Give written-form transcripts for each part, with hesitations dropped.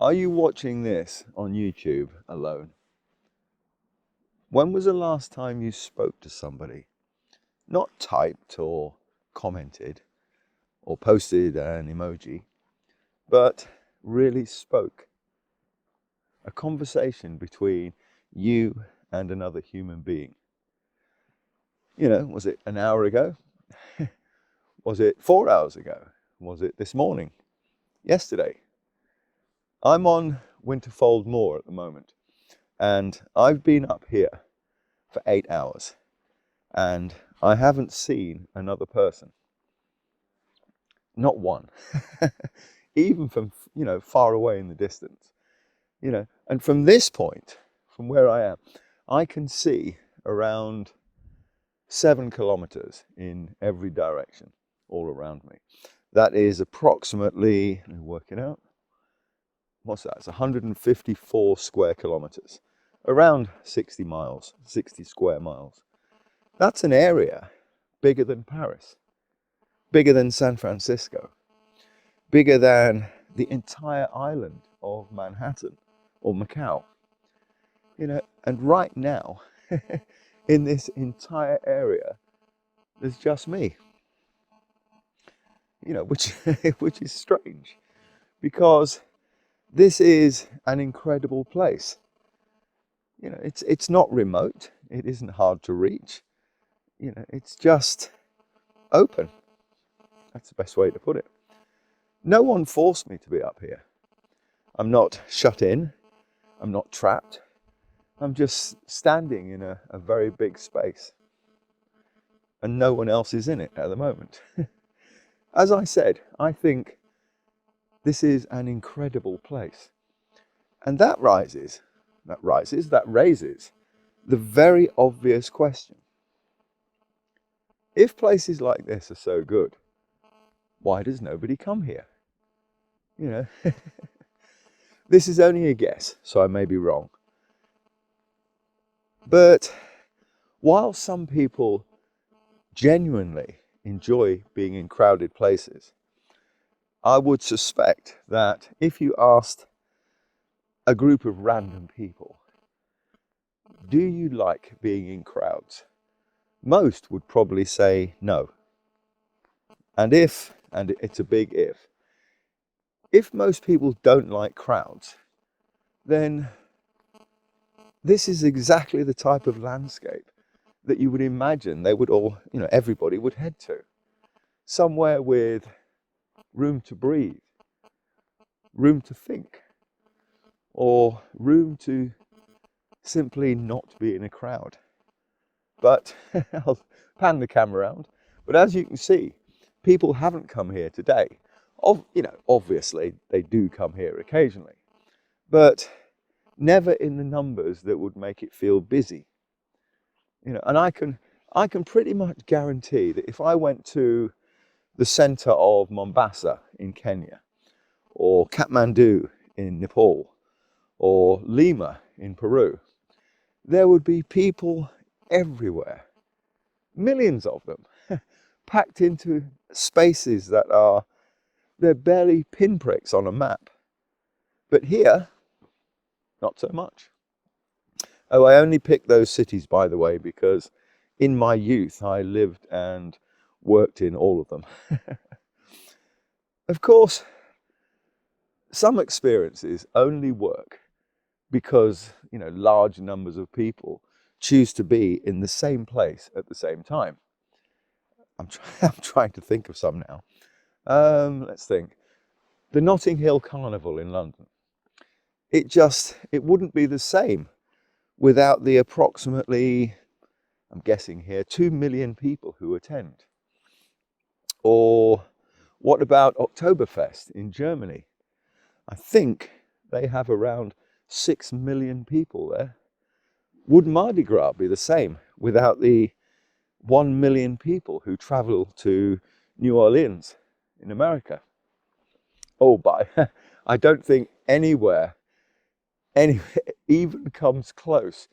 Are you watching this on YouTube alone? When was the last time you spoke to somebody? Not typed or commented or posted an emoji, but really spoke. A conversation between you and another human being. Was it an hour ago? Was it 4 hours ago? Was it this morning? Yesterday? I'm on Winterfold Moor at the moment, and I've been up here for 8 hours, and I haven't seen another person. Not one. Even from, far away in the distance. And from this point, from where I am, I can see around 7 kilometers in every direction all around me. That is approximately, let me work it out. What's that? It's 154 square kilometers, around 60 miles, 60 square miles. That's an area bigger than Paris, bigger than San Francisco, bigger than the entire island of Manhattan or Macau. And right now, in this entire area, there's just me. Which is strange, because this is an incredible place. It's not remote. It isn't hard to reach. It's just open. That's the best way to put it. No one forced me to be up here. I'm not shut in. I'm not trapped. I'm just standing in a very big space. And no one else is in it at the moment. As I said, I think this is an incredible place. And that raises the very obvious question. If places like this are so good, why does nobody come here? This is only a guess, so I may be wrong. But while some people genuinely enjoy being in crowded places, I would suspect that if you asked a group of random people, do you like being in crowds? Most would probably say no. And it's a big if most people don't like crowds, then this is exactly the type of landscape that you would imagine they would all, everybody would head to. Somewhere with room to breathe, room to think, or room to simply not be in a crowd. But I'll pan the camera around. But as you can see, people haven't come here today. Obviously they do come here occasionally, but never in the numbers that would make it feel busy. And I can pretty much guarantee that if I went to the center of Mombasa in Kenya, or Kathmandu in Nepal, or Lima in Peru, there would be people everywhere, millions of them, packed into spaces they're barely pinpricks on a map. But here, not so much. Oh, I only picked those cities, by the way, because in my youth I lived and worked in all of them. Of course, some experiences only work because, large numbers of people choose to be in the same place at the same time. I'm trying to think of some now. Let's think. The Notting Hill Carnival in London. It wouldn't be the same without the approximately, I'm guessing here, 2 million people who attend. Or what about Oktoberfest in Germany? I think they have around 6 million people there. Would Mardi Gras be the same without the 1 million people who travel to New Orleans in America? Oh, but I don't think anywhere even comes close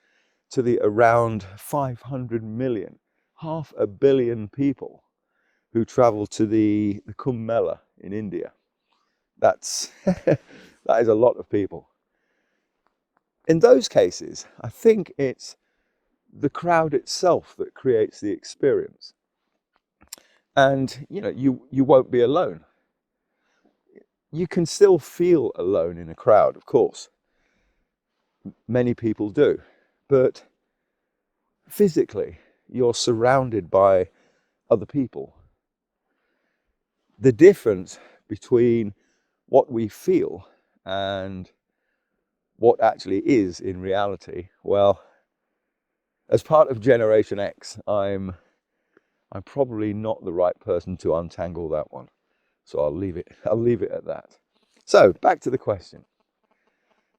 to the around 500 million, 500 million people who travel to the Kumbh Mela in India. That's That is a lot of people. In those cases, I think it's the crowd itself that creates the experience. And you won't be alone. You can still feel alone in a crowd, of course. Many people do. But physically, you're surrounded by other people. The difference between what we feel and what actually is in reality, well, as part of Generation X, I'm probably not the right person to untangle that one. So I'll leave it at that. So back to the question.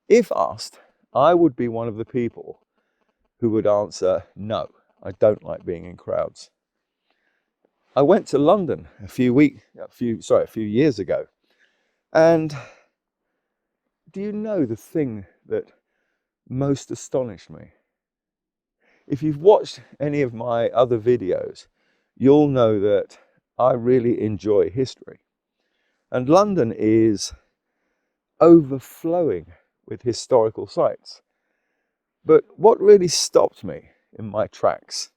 If asked, I would be one of the people who would answer, no, I don't like being in crowds. I went to London a few years ago. And do you know the thing that most astonished me? If you've watched any of my other videos, you'll know that I really enjoy history. And London is overflowing with historical sites. But what really stopped me in my tracks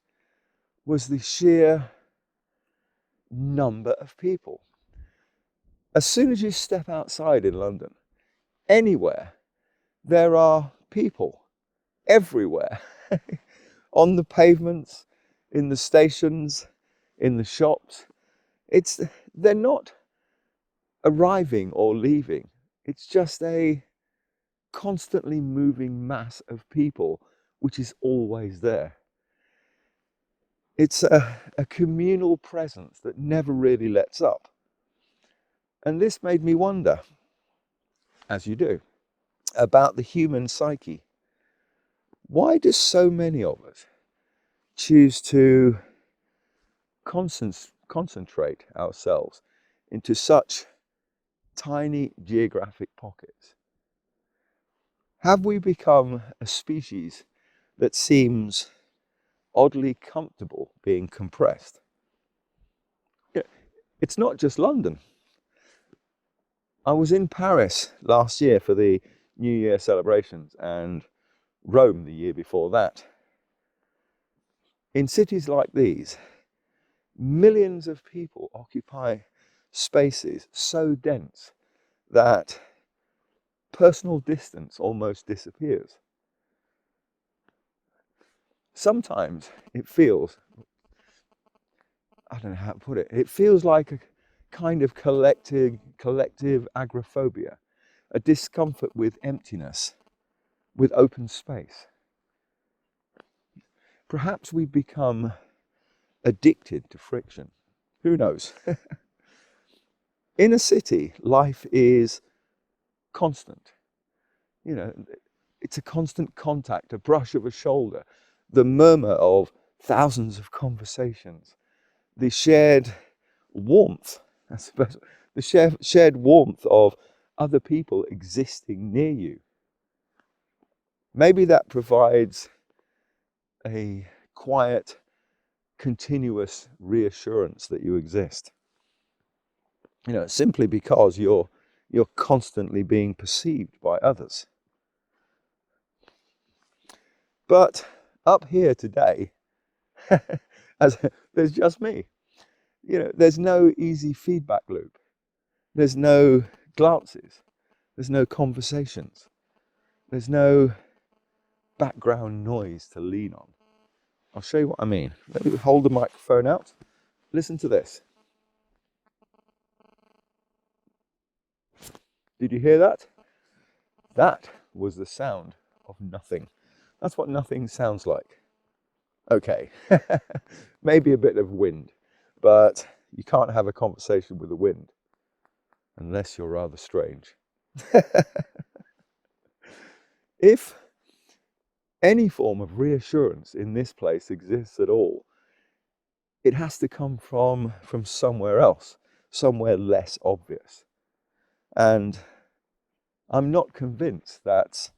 was the sheer number of people. As soon as you step outside in London, anywhere, there are people everywhere. On the pavements, in the stations, in the shops. They're not arriving or leaving. It's just a constantly moving mass of people, which is always there. It's a communal presence that never really lets up. And this made me wonder, as you do, about the human psyche. Why do so many of us choose to concentrate ourselves into such tiny geographic pockets? Have we become a species that seems oddly comfortable being compressed? It's not just London. I was in Paris last year for the New Year celebrations and Rome the year before that. In cities like these, millions of people occupy spaces so dense that personal distance almost disappears. Sometimes it feels, I don't know how to put it, it feels like a kind of collective agoraphobia, a discomfort with emptiness, with open space. Perhaps we've become addicted to friction. Who knows? In a city, life is constant. It's a constant contact, a brush of a shoulder, the murmur of thousands of conversations, the shared warmth, I suppose, the shared warmth of other people existing near you. Maybe that provides a quiet, continuous reassurance that you exist. Simply because you're constantly being perceived by others. But up here today, there's just me. There's no easy feedback loop. There's no glances. There's no conversations. There's no background noise to lean on. I'll show you what I mean. Let me hold the microphone out. Listen to this. Did you hear that? That was the sound of nothing. That's what nothing sounds like. Okay, maybe a bit of wind, but you can't have a conversation with the wind unless you're rather strange. If any form of reassurance in this place exists at all, it has to come from somewhere else, somewhere less obvious. And I'm not convinced that's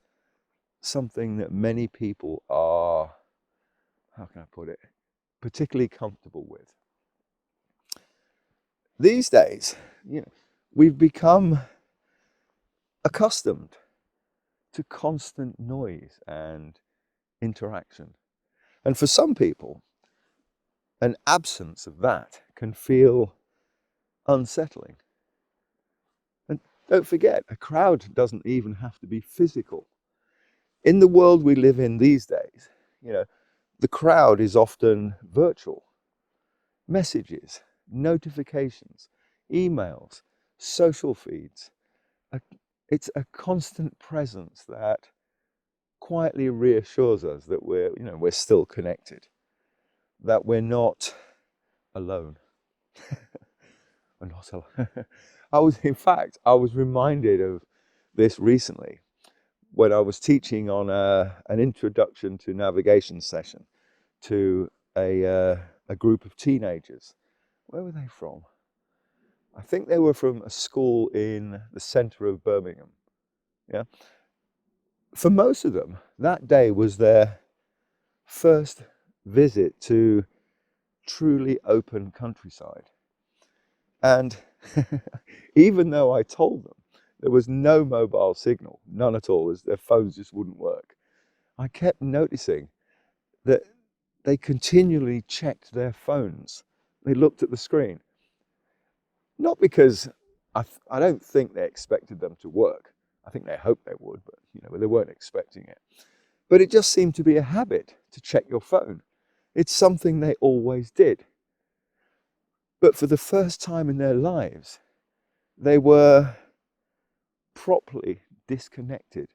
something that many people are, how can I put it, particularly comfortable with. These days, we've become accustomed to constant noise and interaction. And for some people, an absence of that can feel unsettling. And don't forget, a crowd doesn't even have to be physical. In the world we live in these days, the crowd is often virtual. Messages, notifications, emails, social feeds. It's a constant presence that quietly reassures us that we're still connected, that we're not alone. We're not alone. I was reminded of this recently when I was teaching on an introduction to navigation session to a group of teenagers. Where were they from? I think they were from a school in the centre of Birmingham. Yeah. For most of them, that day was their first visit to truly open countryside. And even though I told them there was no mobile signal, none at all, as their phones just wouldn't work, I kept noticing that they continually checked their phones. They looked at the screen. Not because I don't think they expected them to work. I think they hoped they would, but they weren't expecting it. But it just seemed to be a habit to check your phone. It's something they always did. But for the first time in their lives, they were properly disconnected.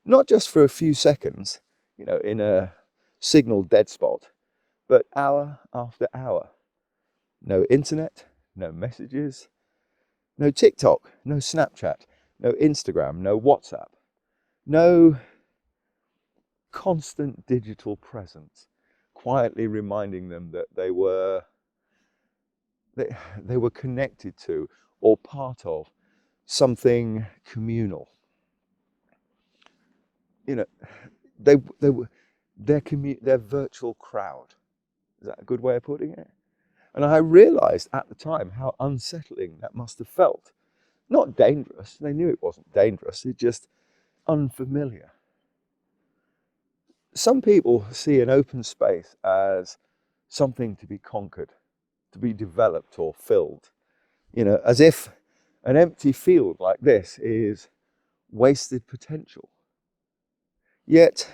Not just for a few seconds, in a signal dead spot, but hour after hour. No internet, no messages, no TikTok, no Snapchat, no Instagram, no WhatsApp, no constant digital presence, quietly reminding them that they were connected to or part of something communal. They were their virtual crowd. Is that a good way of putting it? And I realized at the time how unsettling that must have felt. Not dangerous. They knew it wasn't dangerous. It's just unfamiliar. Some people see an open space as something to be conquered, to be developed or filled. As if an empty field like this is wasted potential. Yet,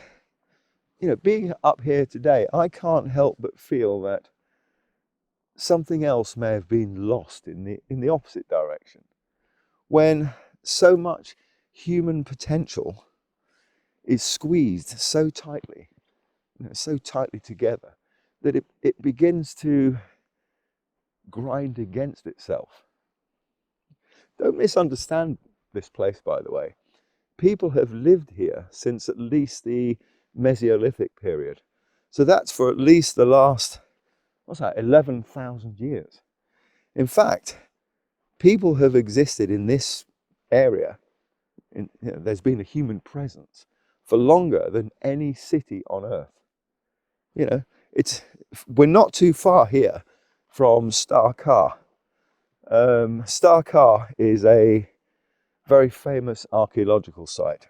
being up here today, I can't help but feel that something else may have been lost in the opposite direction. When so much human potential is squeezed so tightly together that it begins to grind against itself. Don't misunderstand this place, by the way. People have lived here since at least the Mesolithic period. So that's for at least the last, 11,000 years. In fact, people have existed in this area, there's been a human presence for longer than any city on Earth. We're not too far here from Star-Kar. Star-Kar is a very famous archaeological site.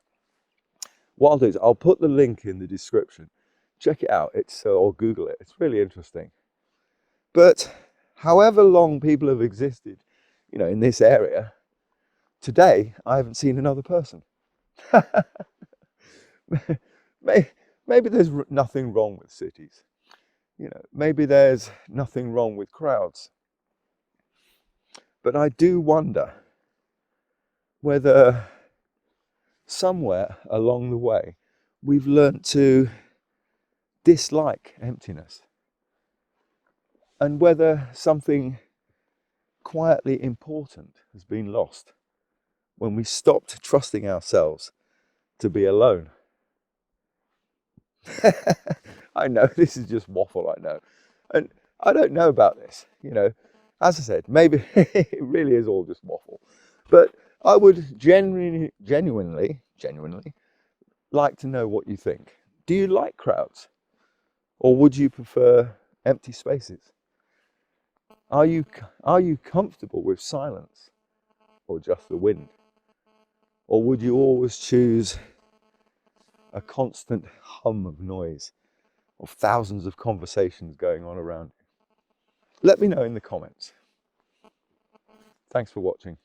What I'll do is I'll put the link in the description. Check it out, or Google it. It's really interesting. But however long people have existed, in this area, today I haven't seen another person. Maybe there's nothing wrong with cities. Maybe there's nothing wrong with crowds. But I do wonder whether somewhere along the way we've learnt to dislike emptiness, and whether something quietly important has been lost when we stopped trusting ourselves to be alone. I know this is just waffle, I know. And I don't know about this, As I said, maybe it really is all just waffle. But I would genuinely like to know what you think. Do you like crowds? Or would you prefer empty spaces? Are you comfortable with silence? Or just the wind? Or would you always choose a constant hum of noise, of thousands of conversations going on around you? Let me know in the comments. Thanks for watching.